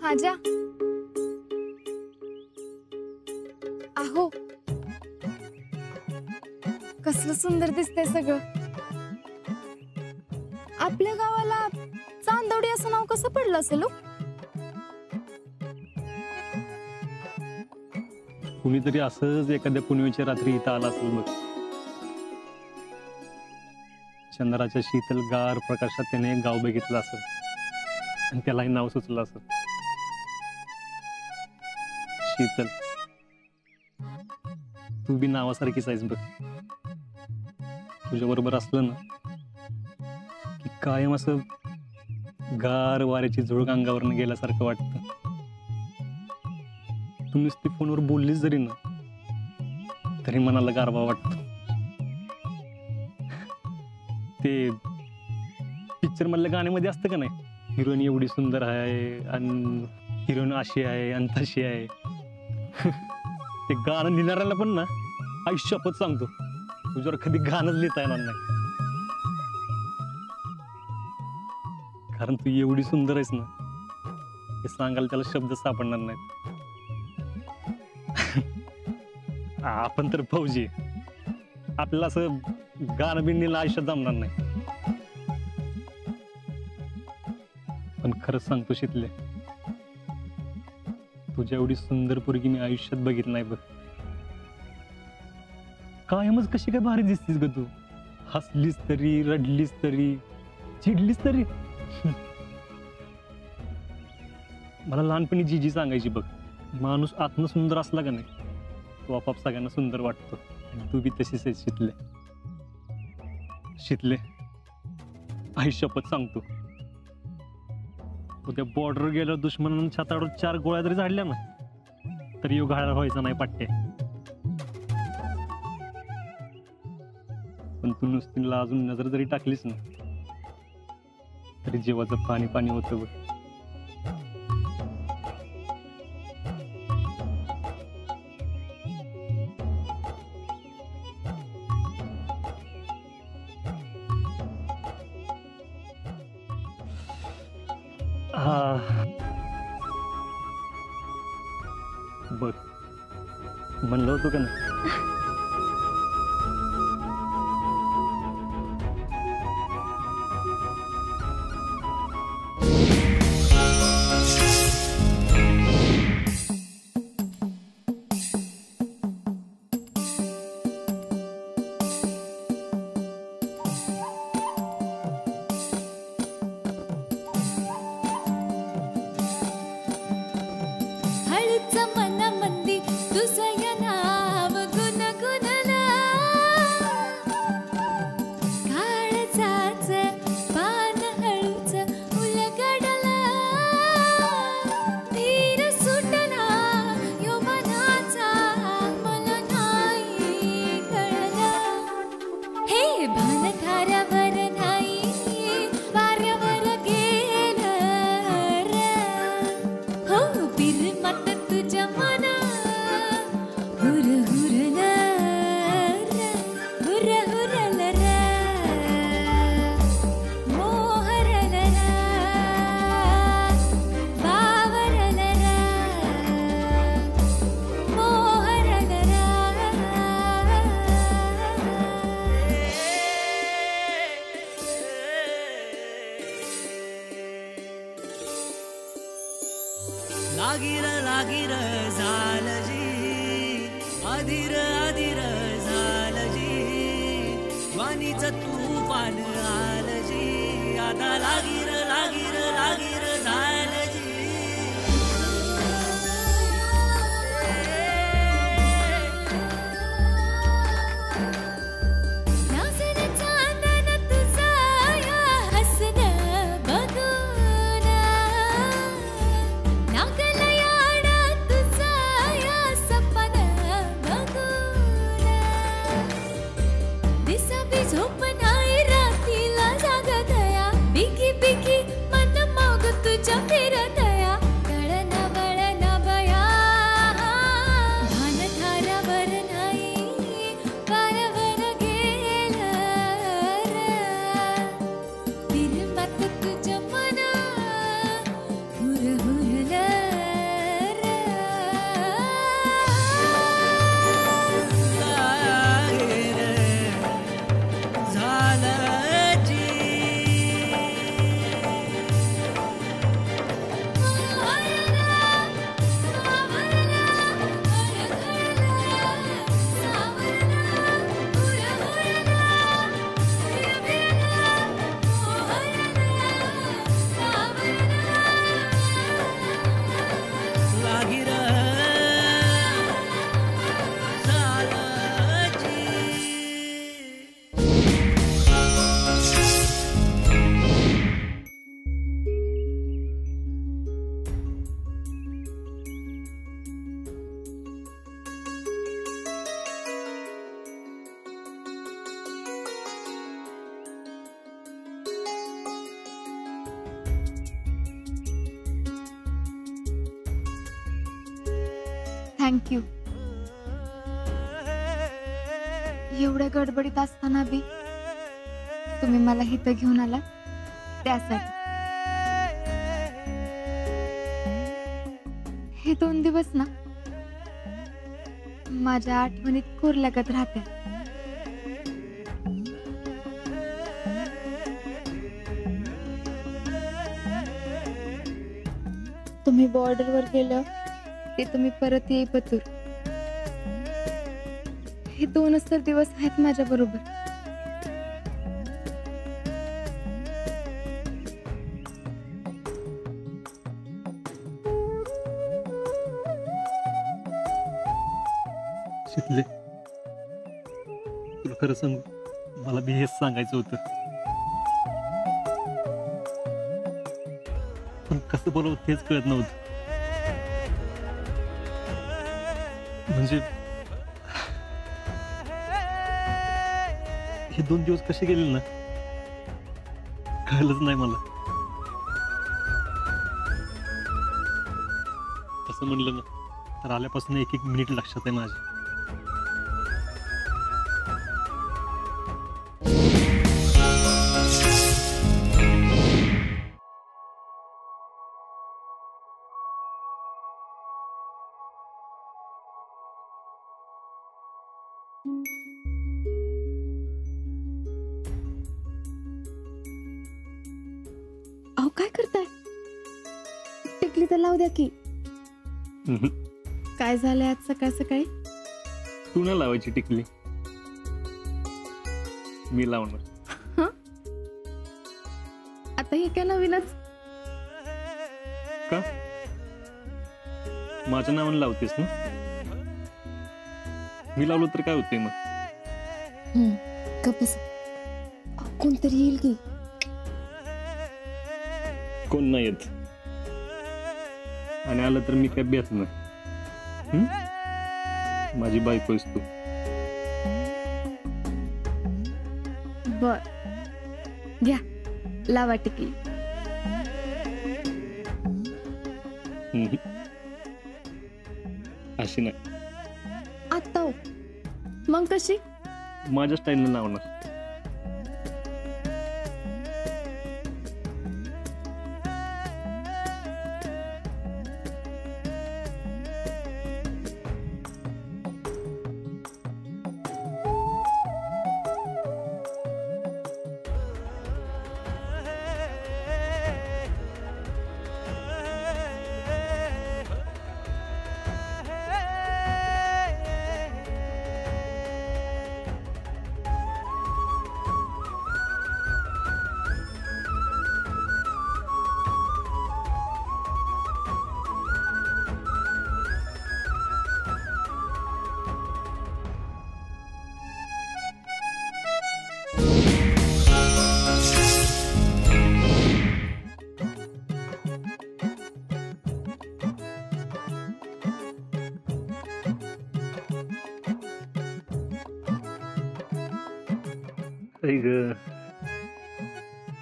आजा आहो कसलं सुंदर दिसतंय सगळं. आपल्या गावाला चांदवडी असं नाव कसं पडलं असेल? कुणीतरी असंच एखाद्या पुनवेच्या रात्री इथं आला असेल बघ. चंद्राच्या शीतल गार प्रकाशात त्याने एक गाव बघितलं असेल आणि त्यालाही नाव सुचलं असेल शीतल. तू बी नावासारखीच आहेस बघ. तुझ्या बरोबर असलं ना की कायम असं गार वाऱ्याची झुळूक अंगावरनं गेल्यासारखं वाटतं. तू नुसती फोनवर बोललीस जरी ना तरी मनाला गारवा वाटतो. ते पिक्चर मधल्या गाण्यामध्ये असतं का नाही, हिरोईन एवढी सुंदर आहे आणि हिरोईन अशी आहे आणि तशी आहे. ते गाणं लिहिणाऱ्याला पण ना आयुष्यापत सांगतो तुझ्यावर कधी गाणंच लिहिता येणार नाही, कारण तू एवढी सुंदर आहेस ना हे सांगायला त्याला शब्द सापडणार नाहीत. आपण तर फौजी, आपल्याला असं गाणं बिणीला आयुष्यात जमणार नाही. पण खरंच सांगतो शीतले, तुझ्या एवढी सुंदर पोरगी मी आयुष्यात बघितलं नाही बघ. कायमच कशी काय भारी दिसतीस ग तू. हसलीस तरी, रडलीस तरी, चिडलीस तरी. मला लहानपणी जीजी सांगायची बघ, माणूस आत्म सुंदर असला का नाही तो आपाप सगळ्यांना सुंदर वाटतो. आणि तू बी तशीच आहे शीतले. शीतले आयुष्यापत सांगतो, उद्या बॉर्डर गेल्यावर दुश्मनानं छाताडून 4 गोळ्या जरी झाडल्या ना तरी यो घाळा व्हायचा नाही पाट्टे. पण तू नुसती लाजून नजर जरी टाकलीस ना तरी जीवाचं पाणी पाणी होतं बघ. बघ म्हणलं होतं का ना. लागिर लागिर झालजी, अधीर अधीर झालजी, वाणीच तूफान आलजी, आता लागिर लागिर लागिर झालजी. झोप नाही रात्रीला जागत या, बिकी बिकी थँक्यू. एवढ्या गडबडीत असताना बी तुम्ही मला इथं घेऊन आला त्यासाठी. हे 2 दिवस ना माझ्या आठवणीत कोरल्यागत राहते. तुम्ही बॉर्डरवर गेलं ते तुम्ही परत येई पतूर. हे 2च तर दिवस आहेत माझ्या बरोबर. शिकले तुला खरं सांगू, मला बी हेच सांगायचं होतं, पण कसं बोलावं तेच कळत नव्हतं. म्हणजे हे 2 दिवस कसे गेले ना कळलंच नाही मला. तसं म्हणलं ना तर आल्यापासून एक एक मिनिट लक्षात आहे माझ्या. अहो काय करताय? टिकली तर लावू द्या की. काय झालंय आज सकाळ सकाळी? तू नाही लावायची टिकली, मी लावणार. आता हे काय नवीनच? का माझ्या नावाने लावतेस ना? मी लावलो तर काय होते मग? कपस कोणतरी येईल की. कोण नाही येत, आणि आलं तर मी काय बेत नाही. माझी बायको आहेस तू. बर घ्या लावा टिकली. अशी नाही, आता हो. मग कशी? माझ्या स्टाईलने लावणार.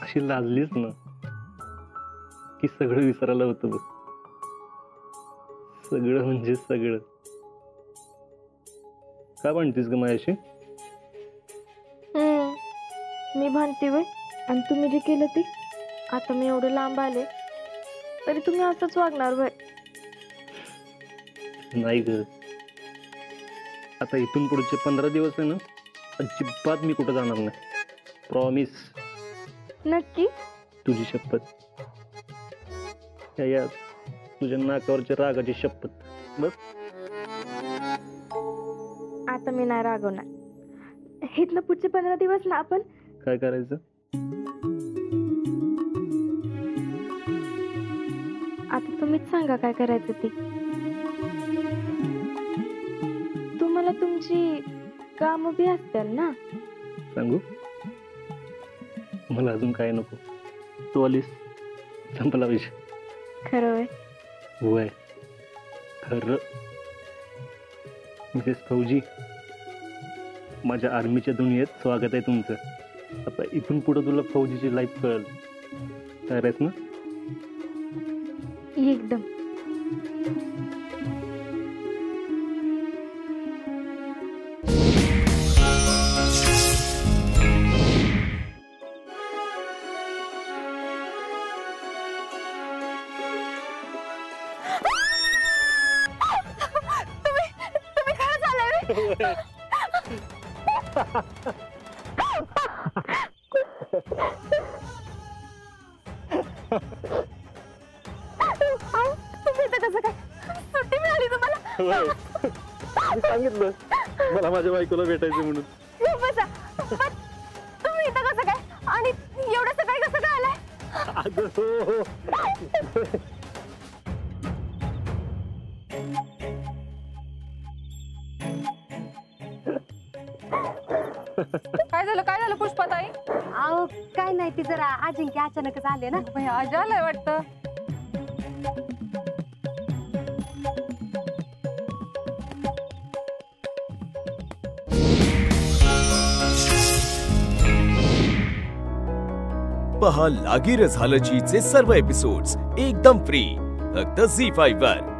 अशी लाजलीच ना की सगळं विसरायला होतं बघ. सगळं म्हणजे सगळं. काय म्हणतीस ग माझ्याशी? मी भांडते वय, आणि तुम्ही जे केलं ते. आता मी एवढं लांब आले तरी तुम्ही असंच वागणार वय? नाही ग, आता इथून पुढचे 15 दिवस आहे ना अजिबात मी कुठं जाणार नाही. प्रॉमिस. नक्की? तुझी शपथ. या तुझ्या नाकावरच्या रागाची शपथ. बस आता मी नाही रागवणार. इथनं पुढचे 15 दिवस ना आपण काय करायचं? आता तुम्हीच सांगा काय करायचं ते. तुम्हाला तुमची कामं बी असतील ना? सांगू? मला अजून काय नको. तू आलीस संपला विषय. खरं वय? होय खरं. मिसेस फौजी, माझ्या आर्मीच्या दुनियेत स्वागत आहे तुमचं. आता इथून पुढे तुला फौजीची लाईफ कळेल. तयार आहेस ना? एकदम. तुम्ही इथं कसं काय? सुट्टी मिळाली तुम्हाला? मी सांगितलं मला माझ्या बायकोला भेटायचं म्हणून. बसा. पण तुम्ही इथं कसं काय? आणि एवढं सकाळी कसं काय आलाय? काय झालं पुष्पाताई? अहो काय नाही ती जरा अजिंक्य अचानकच आले ना. आज आलाय वाटतं. पहा लागी रे झालंजीचे सर्व एपिसोड्स एकदम फ्री फक्त झी5 वर.